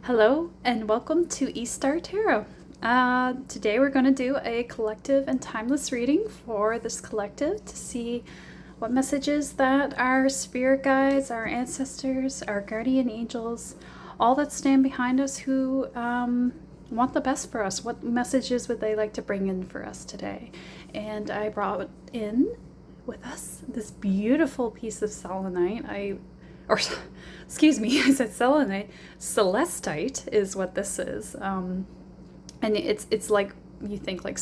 Hello and welcome to East Star Tarot. Today we're going to do a collective and timeless reading for this collective to see what messages that our spirit guides, our ancestors, our guardian angels, all that stand behind us who want the best for us, what messages would they like to bring in for us today. And I brought in with us this beautiful piece of selenite. Or excuse me, I said selenite. Celestite is what this is, and it's like you think like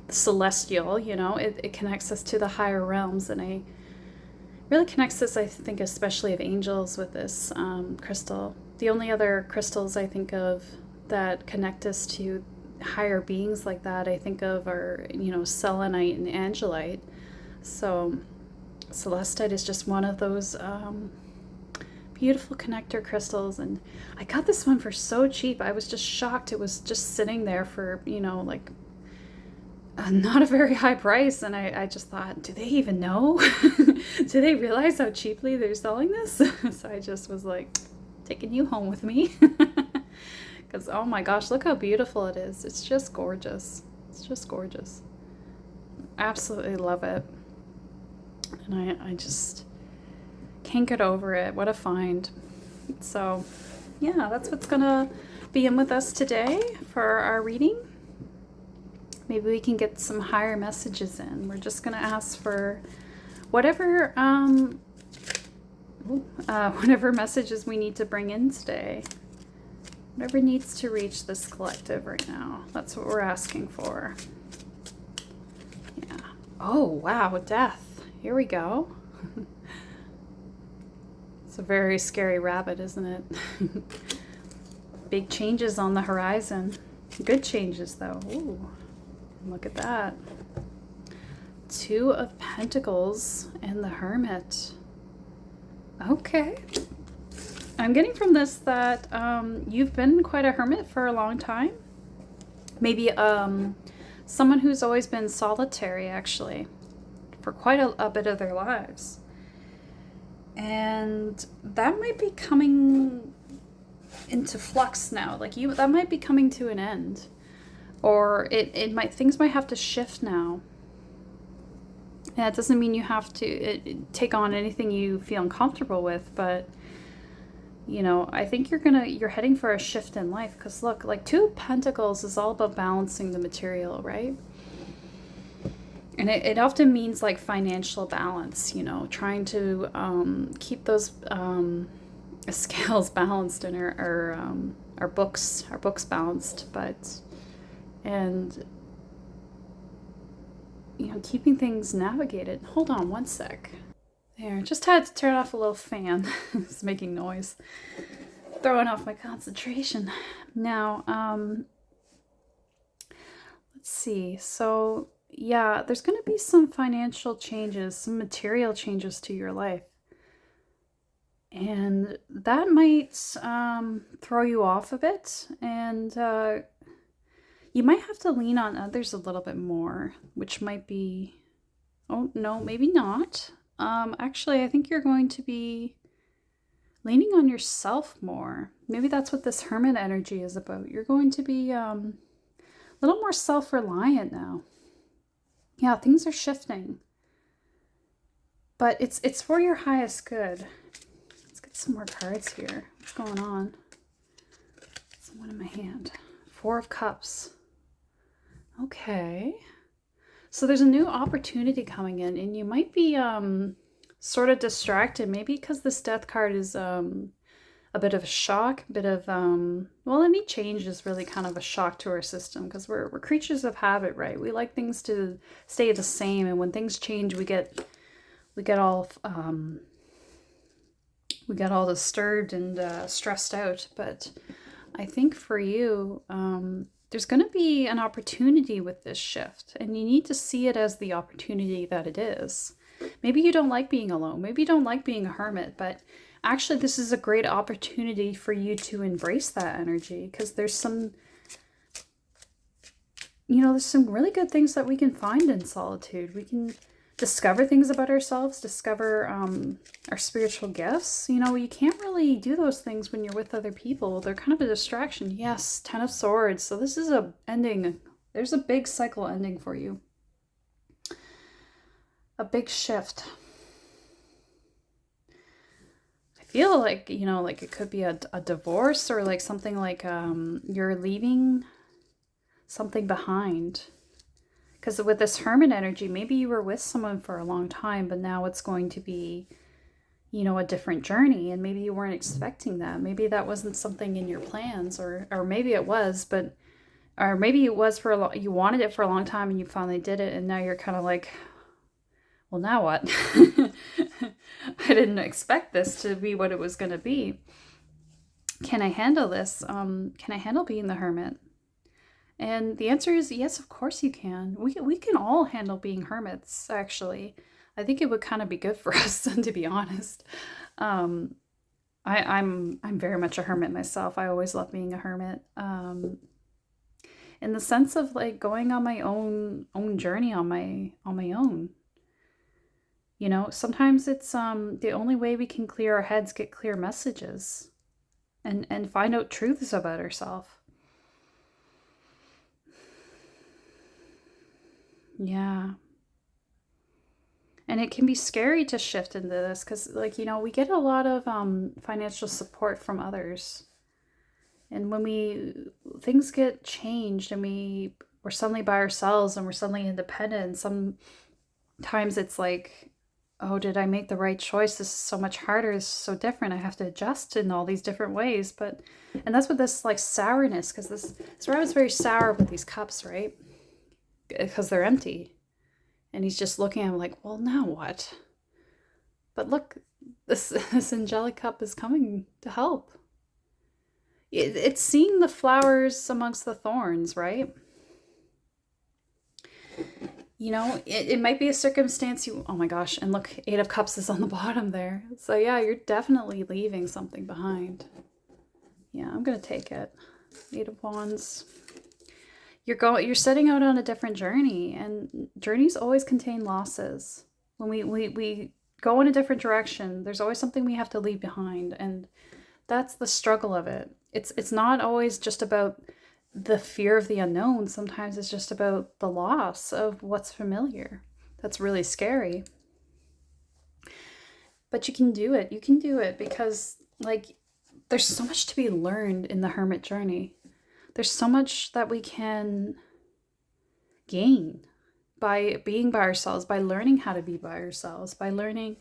celestial. It connects us to the higher realms, and I really connects us. I think especially of angels with this crystal. The only other crystals I think of that connect us to higher beings like that I think of are selenite and angelite. So celestite is just one of those beautiful connector crystals, and I got this one for so cheap. I was just shocked. It was just sitting there for not a very high price, and I just thought, do they even know? Do they realize how cheaply they're selling this? So I just was like, taking you home with me, because oh my gosh, look how beautiful it is. It's just gorgeous. It's just gorgeous. Absolutely love it. And I just can't get over it. What a find. So yeah, that's what's gonna be in with us today for our reading. Maybe we can get some higher messages in. We're just gonna ask for whatever whatever messages we need to bring in today. Whatever needs to reach this collective right now. That's what we're asking for. Yeah. Oh wow, death. Here we go. It's a very scary rabbit, isn't it? Big changes on the horizon. Good changes, though. Ooh, look at that. Two of Pentacles and the Hermit. Okay. I'm getting from this that you've been quite a hermit for a long time. Maybe someone who's always been solitary, actually, for quite a bit of their lives. And that might be coming into flux now. That might be coming to an end. Or things might have to shift now. And that doesn't mean you have to take on anything you feel uncomfortable with, but I think you're heading for a shift in life, because look, like Two of Pentacles is all about balancing the material, right? And it often means like financial balance, trying to keep those scales balanced and our books balanced, and keeping things navigated. Hold on one sec. There, just had to turn off a little fan. It's making noise, throwing off my concentration. Now, let's see. So yeah, there's going to be some financial changes, some material changes to your life. And that might throw you off a bit. And you might have to lean on others a little bit more, which might be... Oh, no, maybe not. Actually, I think you're going to be leaning on yourself more. Maybe that's what this hermit energy is about. You're going to be a little more self-reliant now. Yeah, things are shifting. But it's for your highest good. Let's get some more cards here. What's going on? Someone in my hand. Four of Cups. Okay. So there's a new opportunity coming in, and you might be sort of distracted. Maybe because this Death card is a bit of a shock, a bit of, well, any change is really kind of a shock to our system, because we're creatures of habit, right? We like things to stay the same, and when things change, we get all disturbed and stressed out. But I think for you, there's going to be an opportunity with this shift, and you need to see it as the opportunity that it is. Maybe you don't like being alone. Maybe you don't like being a hermit, but actually this is a great opportunity for you to embrace that energy, because there's some really good things that we can find in solitude. We can discover things about ourselves, discover our spiritual gifts. You know, you can't really do those things when you're with other people. They're kind of a distraction. Yes, Ten of Swords. So this is a ending. There's a big cycle ending for you. A big shift. I feel like, you know, like it could be a divorce, or like something like you're leaving something behind. Because with this Hermit energy, maybe you were with someone for a long time, but now it's going to be, you know, a different journey. And maybe you weren't expecting that. Maybe that wasn't something in your plans, or maybe it was, but, or maybe it was for a long, you wanted it for a long time and you finally did it. And now you're kind of like, well, now what? I didn't expect this to be what it was going to be. Can I handle this? Can I handle being the Hermit? And the answer is yes, of course you can. We can all handle being hermits, actually. I think it would kind of be good for us, to be honest. I'm very much a hermit myself. I always love being a hermit. In the sense of like going on my own journey on my own. You know, sometimes it's the only way we can clear our heads, get clear messages, and find out truths about ourselves. Yeah. And it can be scary to shift into this because, like, you know, we get a lot of financial support from others. And when things get changed and we're suddenly by ourselves and we're suddenly independent, sometimes it's like, oh, did I make the right choice? This is so much harder. This is so different. I have to adjust in all these different ways. And that's what this like sourness, because this rabbit's very sour with these cups, right? Because they're empty. And he's just looking at him like, well, now what? But look, this angelic cup is coming to help. It's seeing the flowers amongst the thorns, right? You know, it might be a circumstance oh my gosh, and look, 8 of Cups is on the bottom there. So yeah, you're definitely leaving something behind. Yeah, I'm going to take it. 8 of Wands. You're setting out on a different journey, and journeys always contain losses. When we go in a different direction, there's always something we have to leave behind, and that's the struggle of it. It's not always just about the fear of the unknown. Sometimes it's just about the loss of what's familiar. That's really scary. But you can do it. You can do it because, like, there's so much to be learned in the hermit journey. There's so much that we can gain by being by ourselves, by learning how to be by ourselves, by learning,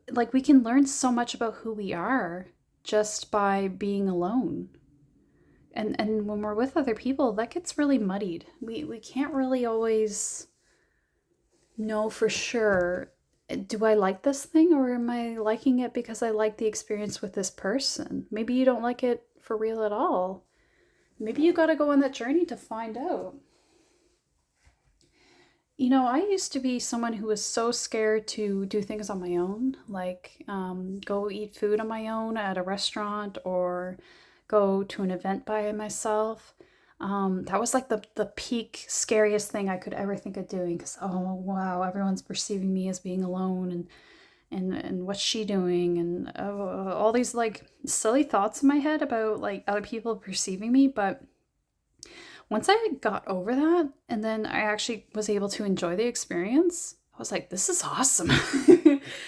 like, we can learn so much about who we are just by being alone. And when we're with other people, that gets really muddied. We can't really always know for sure, do I like this thing, or am I liking it because I like the experience with this person? Maybe you don't like it for real at all. Maybe you got to go on that journey to find out. You know, I used to be someone who was so scared to do things on my own, like go eat food on my own at a restaurant or go to an event by myself. That was like the peak scariest thing I could ever think of doing, because, oh wow, everyone's perceiving me as being alone, and what's she doing, and all these like silly thoughts in my head about like other people perceiving me. But once I got over that, and then I actually was able to enjoy the experience, I was like, this is awesome.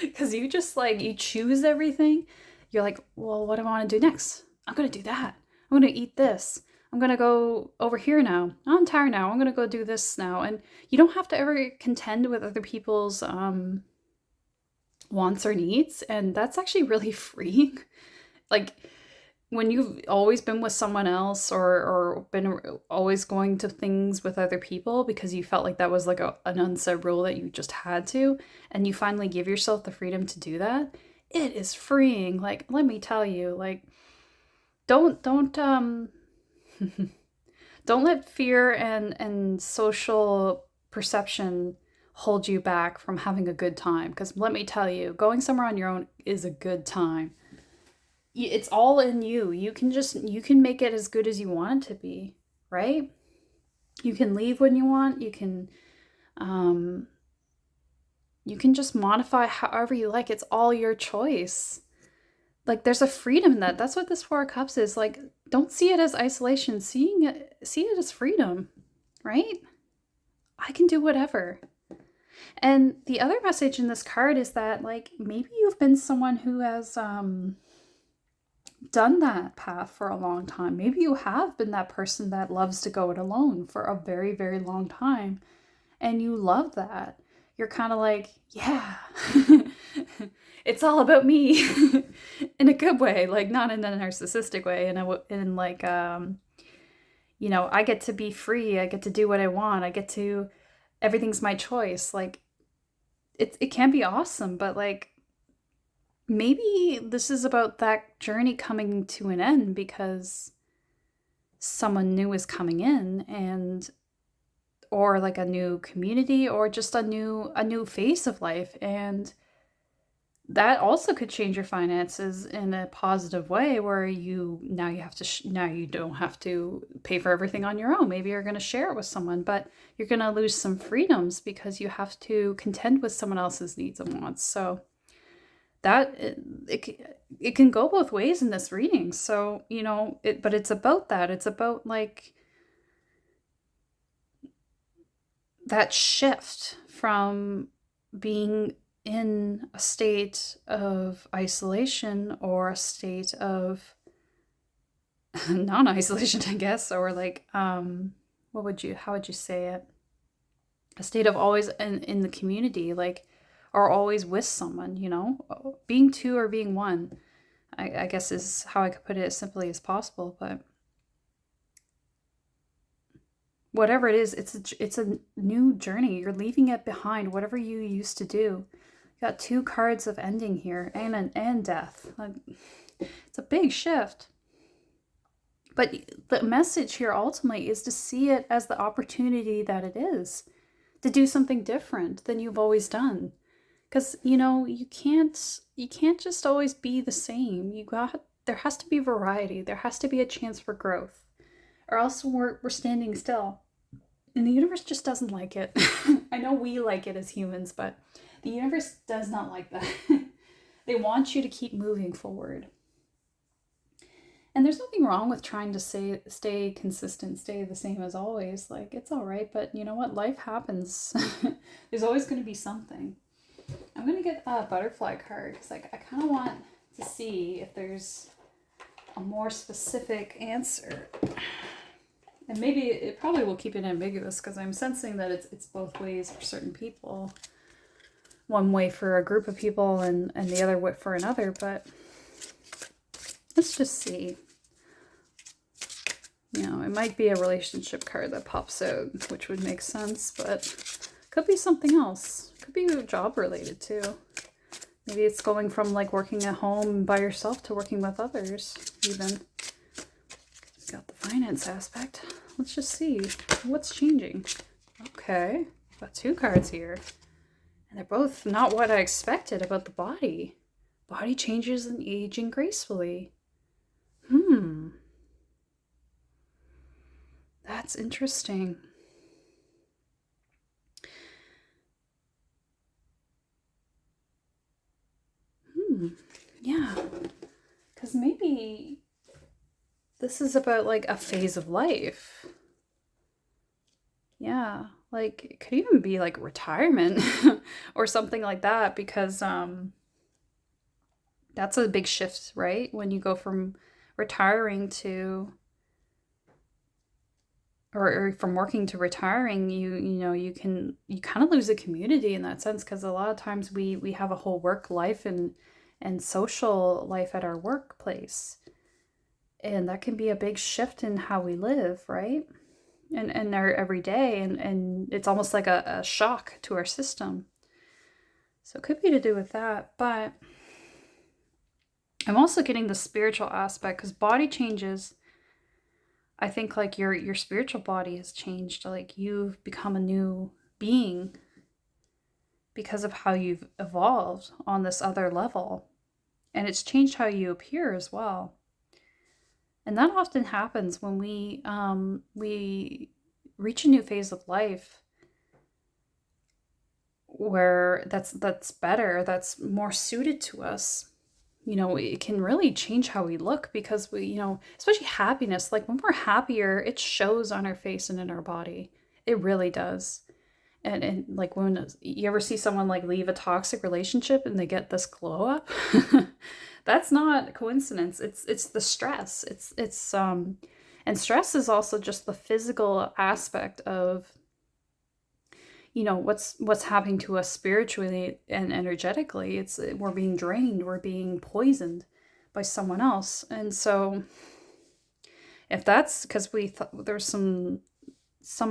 Because you just like, you choose everything. You're like, well, what do I want to do next? I'm going to do that. I'm going to eat this. I'm going to go over here now. I'm tired now. I'm going to go do this now. And you don't have to ever contend with other people's wants or needs. And that's actually really freeing. Like, when you've always been with someone else, or been always going to things with other people because you felt like that was like an unsaid rule that you just had to, and you finally give yourself the freedom to do that, it is freeing. Like, let me tell you, like, don't don't let fear and social perception hold you back from having a good time, because let me tell you, going somewhere on your own is a good time. It's all in you. You can make it as good as you want it to be, right? You can leave when you want. You can You can just modify however you like. It's all your choice. Like there's a freedom in that. That's what this Four of Cups is. Like, don't see it as isolation. See it as freedom, right? I can do whatever. And the other message in this card is that, like, maybe you've been someone who has done that path for a long time. Maybe you have been that person that loves to go it alone for a very, very long time. And you love that. You're kind of like, yeah, it's all about me in a good way, like not in a narcissistic way, in like, you know, I get to be free. I get to do what I want. Everything's my choice. Like, it can be awesome, but like, maybe this is about that journey coming to an end because someone new is coming in, and or like a new community, or just a new phase of life, and that also could change your finances in a positive way, where now you don't have to pay for everything on your own. Maybe you're going to share it with someone, but you're going to lose some freedoms because you have to contend with someone else's needs and wants. So that it can go both ways in this reading. So, you know, but it's about that. It's about like that shift from being in a state of isolation or a state of non-isolation, I guess, or like, how would you say it? A state of always in the community, like, or always with someone, you know, being two or being one, I guess is how I could put it as simply as possible. But whatever it is, it's a new journey. You're leaving it behind, whatever you used to do. You got two cards of ending here, and death. It's a big shift. But the message here ultimately is to see it as the opportunity that it is, to do something different than you've always done. Because, you know, you can't just always be the same. There has to be variety. There has to be a chance for growth, or else we're standing still. And the universe just doesn't like it. I know we like it as humans, but the universe does not like that. They want you to keep moving forward. And there's nothing wrong with trying to stay consistent, stay the same as always. Like, it's all right, but you know what? Life happens. There's always going to be something. I'm going to get a butterfly card because I kind of want to see if there's a more specific answer. And maybe it probably will keep it ambiguous because I'm sensing that it's both ways for certain people. One way for a group of people and the other way for another, but let's just see. You know, it might be a relationship card that pops out, which would make sense, but could be something else. Could be job related too. Maybe it's going from like working at home by yourself to working with others even. Got the finance aspect. Let's just see what's changing. Okay, got two cards here. And they're both not what I expected about the body. Body changes and aging gracefully. That's interesting. Yeah. Because maybe this is about like a phase of life. Yeah. Like, it could even be like retirement or something like that, because that's a big shift, right? When you go from retiring to, or from working to retiring, you kind of lose a community in that sense, because a lot of times we have a whole work life and social life at our workplace, and that can be a big shift in how we live, right? And our everyday, and it's almost like a shock to our system. So it could be to do with that, but I'm also getting the spiritual aspect, because body changes. I think like your spiritual body has changed. Like, you've become a new being because of how you've evolved on this other level. And it's changed how you appear as well. And that often happens when we reach a new phase of life. where that's better, that's more suited to us. It can really change how we look because especially happiness, like when we're happier, it shows on our face and in our body. It really does. And like when you ever see someone like leave a toxic relationship and they get this glow up, that's not coincidence. It's the stress. It's and stress is also just the physical aspect of what's happening to us spiritually and energetically. We're being drained, we're being poisoned by someone else. And so if that's because there's some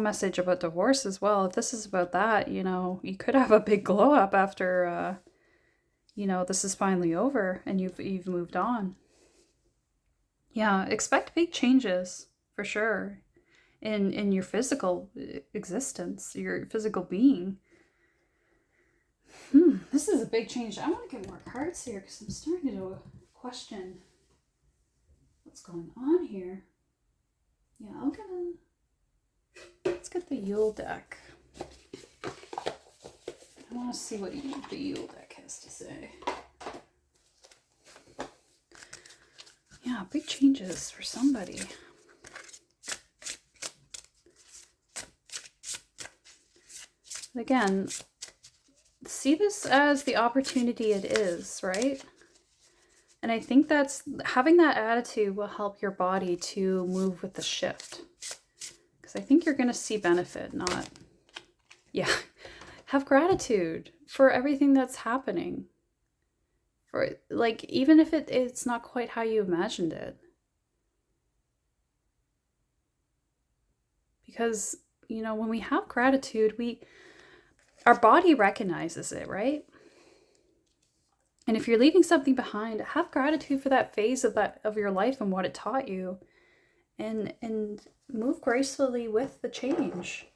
message about divorce as well, if this is about that, you could have a big glow up after this is finally over and you've moved on. Yeah, expect big changes for sure in your physical existence, your physical being. This is a big change. I want to get more cards here because I'm starting to question what's going on here. Yeah, let's get the Yule deck. I want to see what the Yule deck has to say. Yeah, big changes for somebody. Again, see this as the opportunity it is, right? And I think that's having that attitude will help your body to move with the shift. Because I think you're going to see benefit, have gratitude for everything that's happening. For like, even if it's not quite how you imagined it. Because, when we have gratitude, our body recognizes it, right? And if you're leaving something behind, have gratitude for that phase of your life and what it taught you, and move gracefully with the change.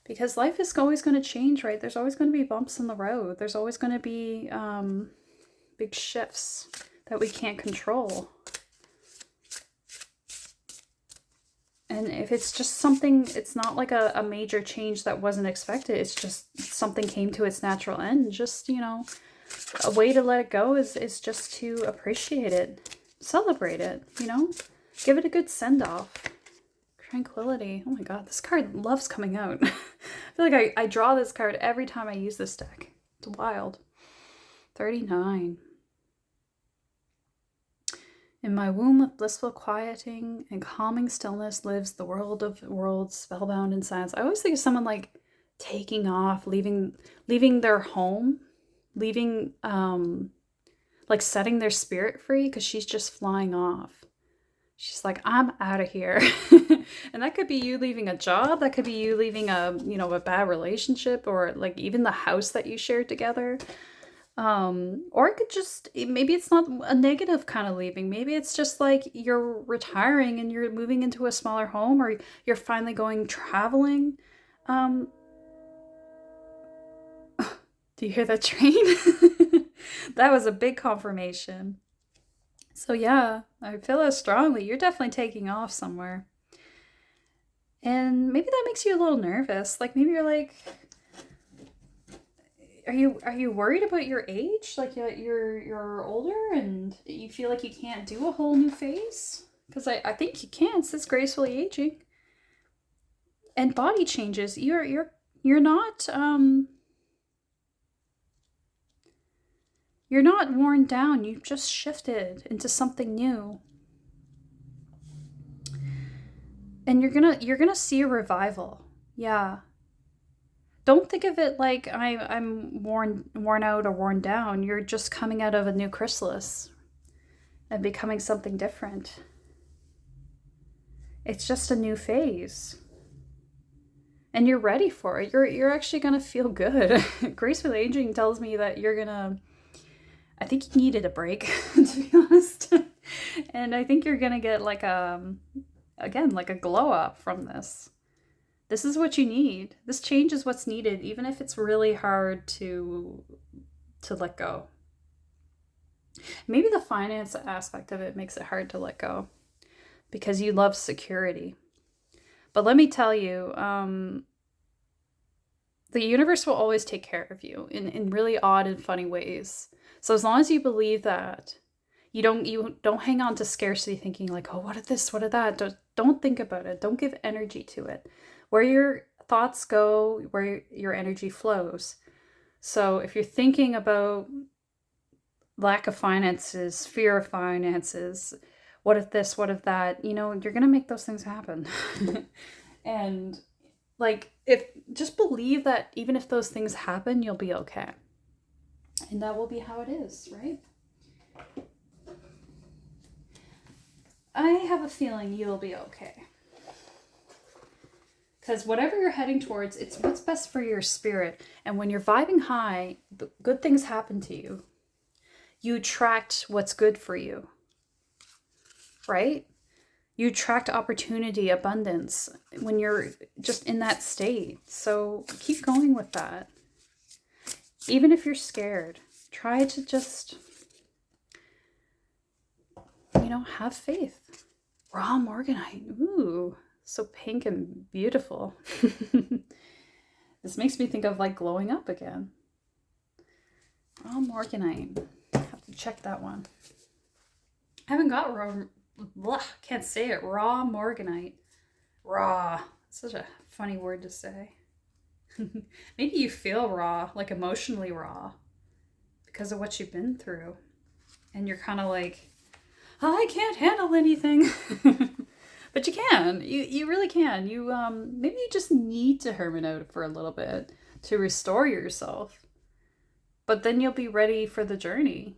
Because life is always going to change, right? There's always going to be bumps in the road. There's always going to be big shifts that we can't control. And if it's just something, it's not like a major change that wasn't expected. It's just something came to its natural end. Just, a way to let it go is just to appreciate it. Celebrate it, Give it a good send-off. Tranquility. Oh my god, this card loves coming out. I feel like I draw this card every time I use this deck. It's wild. 39. In my womb of blissful quieting and calming stillness lives the world of worlds, spellbound in silence. I always think of someone like taking off, leaving their home, leaving, like setting their spirit free because she's just flying off. She's like, I'm out of here. And that could be you leaving a job. That could be you leaving a bad relationship, or like even the house that you shared together. Or it could just, maybe it's not a negative kind of leaving. Maybe it's just like you're retiring and you're moving into a smaller home, or you're finally going traveling. Do you hear that train? That was a big confirmation. So yeah, I feel it strongly. You're definitely taking off somewhere. And maybe that makes you a little nervous. Like maybe you're like, are you worried about your age? Like you're older and you feel like you can't do a whole new phase? Because I think you can. It says gracefully aging. And body changes. You're not you're not worn down. You've just shifted into something new. And you're gonna see a revival. Yeah. Don't think of it like I'm worn out or worn down. You're just coming out of a new chrysalis and becoming something different. It's just a new phase. And you're ready for it. You're actually gonna feel good. Graceful aging tells me that I think you needed a break, to be honest. And I think you're gonna get like a glow up from this. This is what you need. This change is what's needed, even if it's really hard to let go. Maybe the finance aspect of it makes it hard to let go because you love security. But let me tell you, The universe will always take care of you in really odd and funny ways. So as long as you believe that, you don't hang on to scarcity thinking like, oh, what if this, what if that? Don't think about it. Don't give energy to it. Where your thoughts go, where your energy flows. So if you're thinking about lack of finances, fear of finances, what if this, what if that, you're going to make those things happen. And like, if just believe that even if those things happen, you'll be okay. And that will be how it is, right? I have a feeling you'll be okay. Because whatever you're heading towards, it's what's best for your spirit. And when you're vibing high, good things happen to you. You attract what's good for you, right? You attract opportunity, abundance when you're just in that state. So keep going with that. Even if you're scared, try to just, have faith. Raw Morganite. Ooh, so pink and beautiful. This makes me think of like glowing up again. Raw Morganite. Have to check that one. I haven't got can't say it. Raw Morganite. Raw. Such a funny word to say. Maybe you feel raw, like emotionally raw, because of what you've been through. And you're kind of like, I can't handle anything. But you can. You really can. Maybe you just need to hermit out for a little bit to restore yourself. But then you'll be ready for the journey.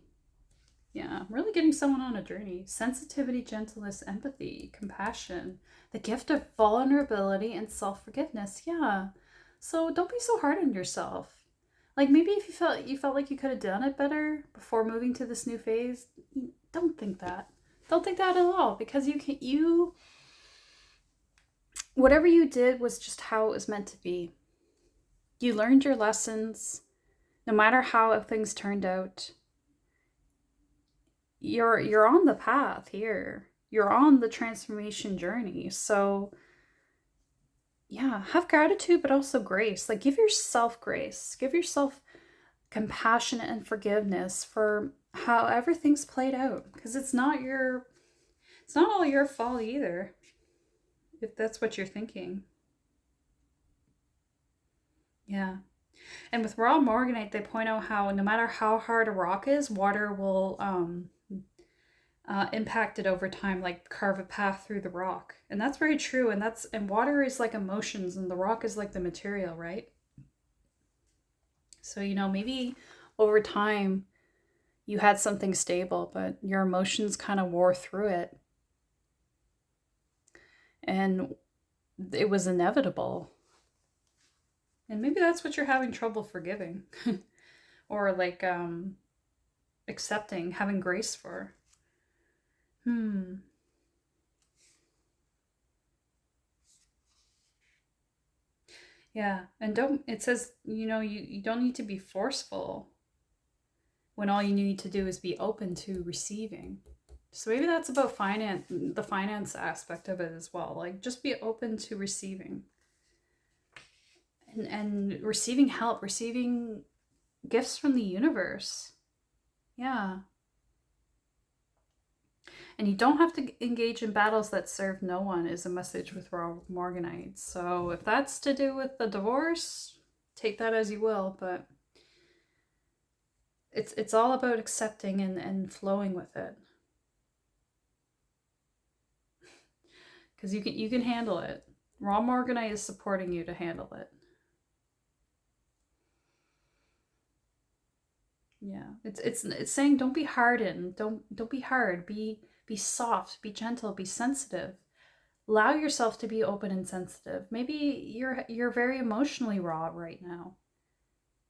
Yeah, really getting someone on a journey. Sensitivity, gentleness, empathy, compassion, the gift of vulnerability and self-forgiveness. Yeah. So don't be so hard on yourself. Like maybe if you felt like you could have done it better before moving to this new phase, don't think that. Don't think that at all, because whatever you did was just how it was meant to be. You learned your lessons, no matter how things turned out. You're on the path here. You're on the transformation journey. So yeah, have gratitude, but also grace. Like give yourself grace. Give yourself compassion and forgiveness for however things played out. Because it's not all your fault either, if that's what you're thinking. Yeah. And with raw Morganite, they point out how no matter how hard a rock is, water will impact it over time, like carve a path through the rock. And that's very true. And water is like emotions and the rock is like the material, right? So, maybe over time you had something stable, but your emotions kind of wore through it. And it was inevitable. And maybe that's what you're having trouble forgiving or like accepting, having grace for. Yeah, and it says, you don't need to be forceful when all you need to do is be open to receiving. So maybe that's about the finance aspect of it as well. Like just be open to receiving. And receiving help, receiving gifts from the universe. Yeah. And you don't have to engage in battles that serve no one is a message with raw Morganite. So if that's to do with the divorce, take that as you will, but it's all about accepting and flowing with it. Because you can handle it. Raw Morganite is supporting you to handle it. Yeah, it's saying don't be hardened, don't be hard, be soft, be gentle, be sensitive. Allow yourself to be open and sensitive. Maybe you're very emotionally raw right now,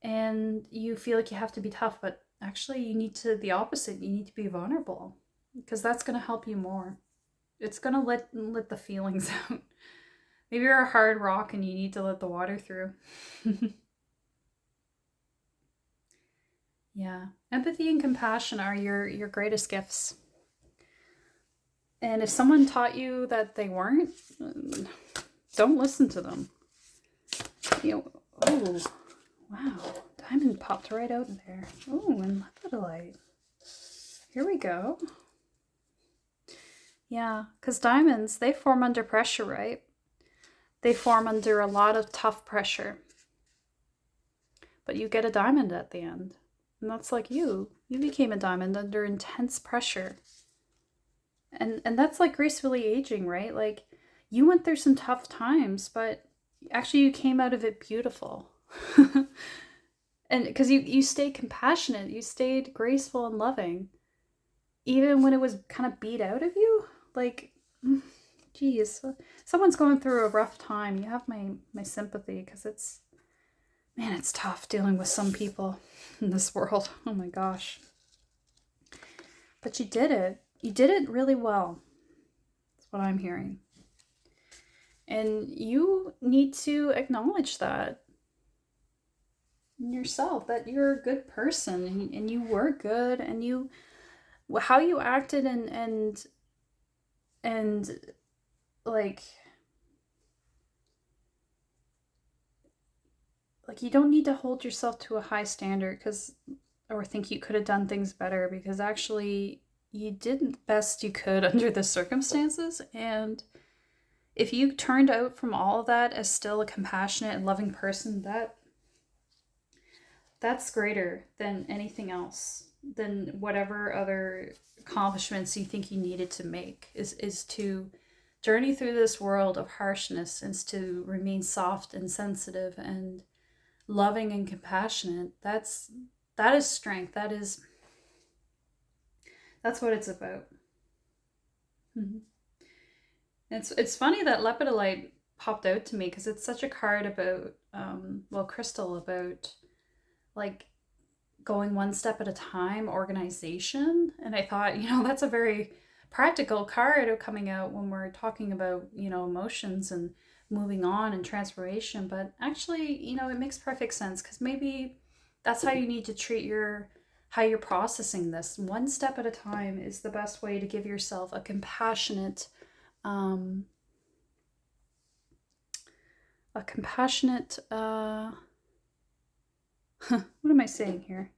and you feel like you have to be tough, but actually you need to the opposite. You need to be vulnerable, because that's going to help you more. It's going to let the feelings out. Maybe you're a hard rock and you need to let the water through. Yeah. Empathy and compassion are your greatest gifts. And if someone taught you that they weren't, don't listen to them. Oh, wow. Diamond popped right out there. Oh, and lepidolite. Here we go. Yeah, because diamonds, they form under pressure, right? They form under a lot of tough pressure. But you get a diamond at the end. And that's like you. You became a diamond under intense pressure. And that's like gracefully aging, right? Like you went through some tough times, but actually you came out of it beautiful. And because you stayed compassionate, you stayed graceful and loving, even when it was kind of beat out of you. Like, geez, someone's going through a rough time. You have my sympathy, because it's tough dealing with some people in this world. Oh my gosh. But you did it. You did it really well. That's what I'm hearing. And you need to acknowledge that in yourself, that you're a good person, and you were good, and you, how you acted, and like you don't need to hold yourself to a high standard, because, or think you could have done things better, because actually you did the best you could under the circumstances. And if you turned out from all of that as still a compassionate and loving person, that's greater than anything else, than whatever other accomplishments you think you needed to make, is to journey through this world of harshness, and to remain soft and sensitive and loving and compassionate. That is strength. That's what it's about. Mm-hmm. It's funny that lepidolite popped out to me, because it's such a card about crystal, about like going one step at a time, organization. And I thought, that's a very practical card coming out when we're talking about, emotions and moving on and transformation. But actually, it makes perfect sense, because maybe that's how you need to treat how you're processing this. One step at a time is the best way to give yourself a compassionate, um, what am I saying here?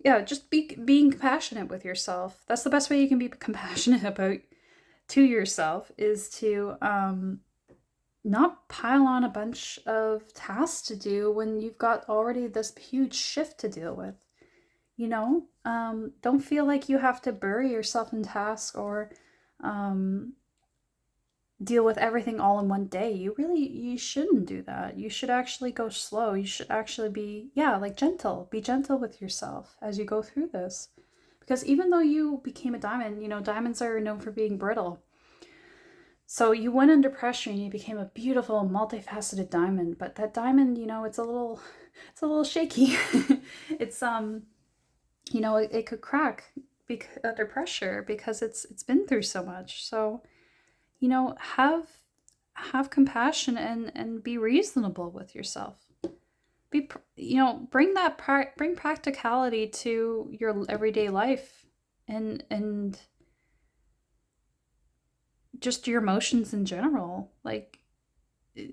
Yeah, just being compassionate with yourself. That's the best way you can be compassionate to yourself, is to not pile on a bunch of tasks to do when you've got already this huge shift to deal with. Don't feel like you have to bury yourself in tasks, or deal with everything all in one day. You shouldn't do that. You should actually go slow. You should actually be, gentle. Be gentle with yourself as you go through this. Because even though you became a diamond, diamonds are known for being brittle. So you went under pressure and you became a beautiful, multifaceted diamond. But that diamond, it's a little shaky. It's it could crack under pressure, because it's been through so much. So have compassion, and be reasonable with yourself. Bring practicality to your everyday life, and just your emotions in general. Like,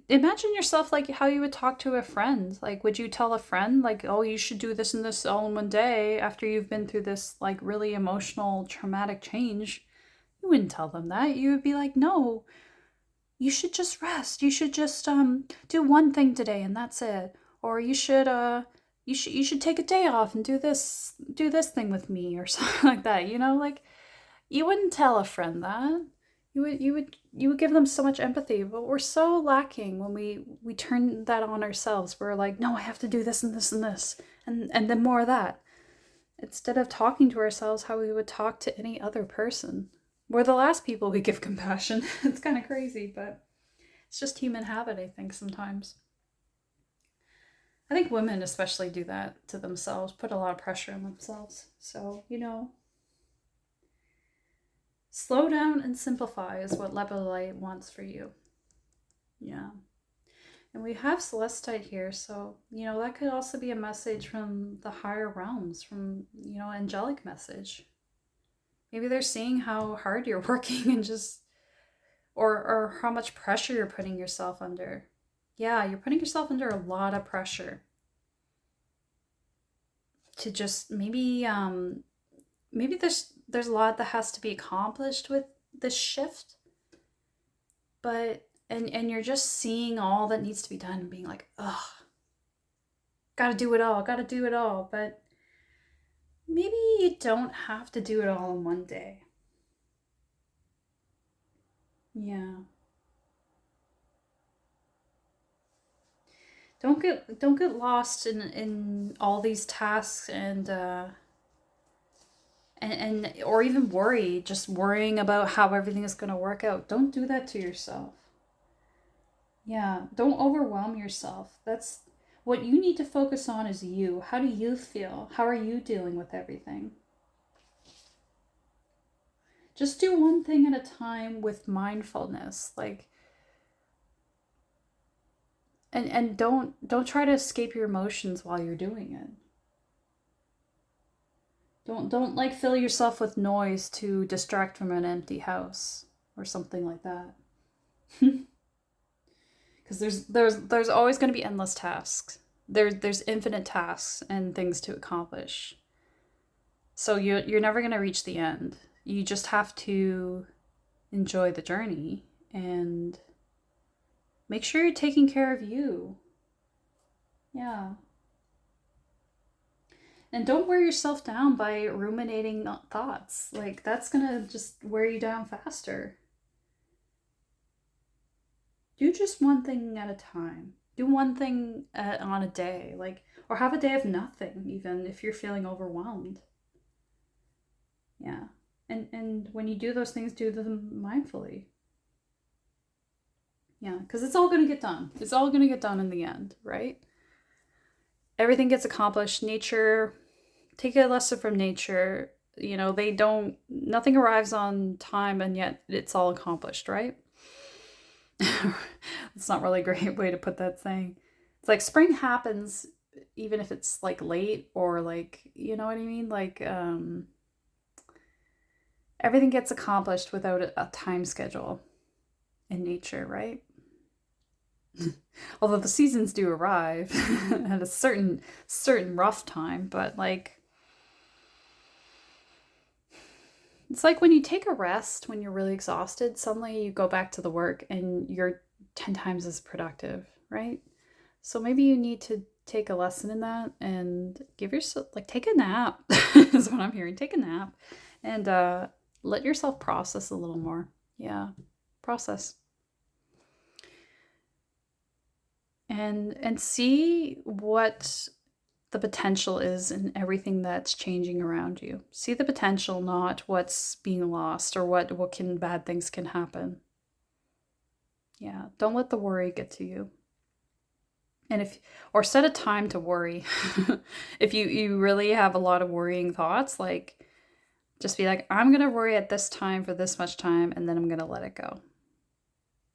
imagine yourself like how you would talk to a friend. Like, would you tell a friend like, oh, you should do this and this all in one day, after you've been through this like really emotional, traumatic change? You wouldn't tell them that. You would be like, no, you should just rest. You should just do one thing today, and that's it. Or you should take a day off and do this thing with me, or something like that. Like, you wouldn't tell a friend that. You would give them so much empathy. But we're so lacking when we turn that on ourselves. We're like, no, I have to do this and this and this, and then more of that, instead of talking to ourselves how we would talk to any other person. We're the last people who give compassion. It's kind of crazy, but it's just human habit, I think, sometimes. I think women especially do that to themselves, put a lot of pressure on themselves. So, slow down and simplify is what lepidolite wants for you. Yeah. And we have celestite here, so, that could also be a message from the higher realms, from, angelic message. Maybe they're seeing how hard you're working, and just, or how much pressure you're putting yourself under. Yeah, you're putting yourself under a lot of pressure to just maybe there's a lot that has to be accomplished with this shift, but and you're just seeing all that needs to be done and being like, ugh, gotta do it all, gotta do it all. But maybe you don't have to do it all in one day. Yeah. Don't get lost in all these tasks and or even worry, just worrying about how everything is going to work out. Don't do that to yourself. Yeah, don't overwhelm yourself. That's what you need to focus on is you. How do you feel? How are you dealing with everything? Just do one thing at a time with mindfulness. Like and don't try to escape your emotions while you're doing it. Don't like fill yourself with noise to distract from an empty house or something like that. Because there's always going to be endless tasks. There's infinite tasks and things to accomplish. So you're never going to reach the end. You just have to enjoy the journey and make sure you're taking care of you. Yeah. And don't wear yourself down by ruminating thoughts. Like, that's gonna just wear you down faster. Do just one thing at a time. Do one thing on a day. Like, or have a day of nothing, even if you're feeling overwhelmed. Yeah. And when you do those things, do them mindfully. Yeah, because it's all gonna get done. It's all gonna get done in the end, right? Everything gets accomplished. Nature, take a lesson from nature. They don't, nothing arrives on time and yet it's all accomplished, right? It's not really a great way to put that saying. It's like spring happens even if it's like late or like, you know what I mean? Like, everything gets accomplished without a time schedule in nature, right? Although the seasons do arrive at a certain rough time, but like it's like when you take a rest when you're really exhausted, suddenly you go back to the work and you're 10 times as productive, right? So maybe you need to take a lesson in that and give yourself, like, take a nap, is what I'm hearing. Take a nap and let yourself process a little more. Yeah, process. And see what the potential is in everything that's changing around you. See the potential, not what's being lost or what can bad things can happen. Yeah, don't let the worry get to you. And if or set a time to worry. If you really have a lot of worrying thoughts, like just be like, I'm gonna worry at this time for this much time, and then I'm gonna let it go.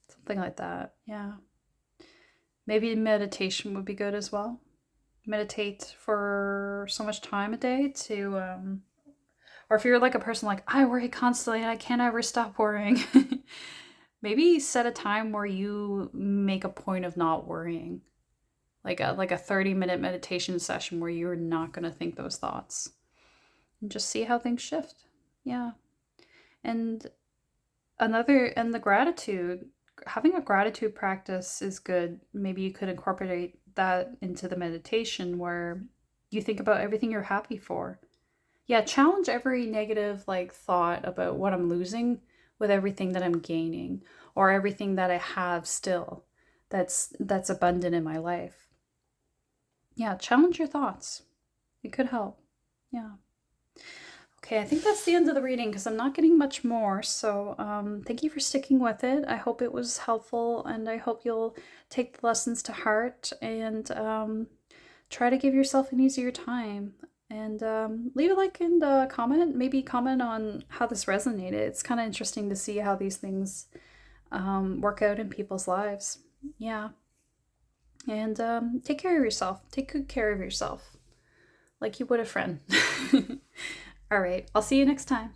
Something like that. Yeah. Maybe meditation would be good as well. Meditate for so much time a day to or if you're like a person like I worry constantly and I can't ever stop worrying. Maybe set a time where you make a point of not worrying. Like a 30-minute meditation session where you're not going to think those thoughts. And just see how things shift. Yeah. And and the gratitude, having a gratitude practice is good. Maybe you could incorporate that into the meditation where you think about everything you're happy for. Yeah, challenge every negative like thought about what I'm losing with everything that I'm gaining or everything that I have still that's abundant in my life. Yeah, challenge your thoughts. It could help. Yeah. Okay, I think that's the end of the reading because I'm not getting much more. So, thank you for sticking with it. I hope it was helpful and I hope you'll take the lessons to heart and try to give yourself an easier time. And leave a like and comment. Maybe comment on how this resonated. It's kind of interesting to see how these things work out in people's lives. Yeah. And take care of yourself. Take good care of yourself like you would a friend. All right. I'll see you next time.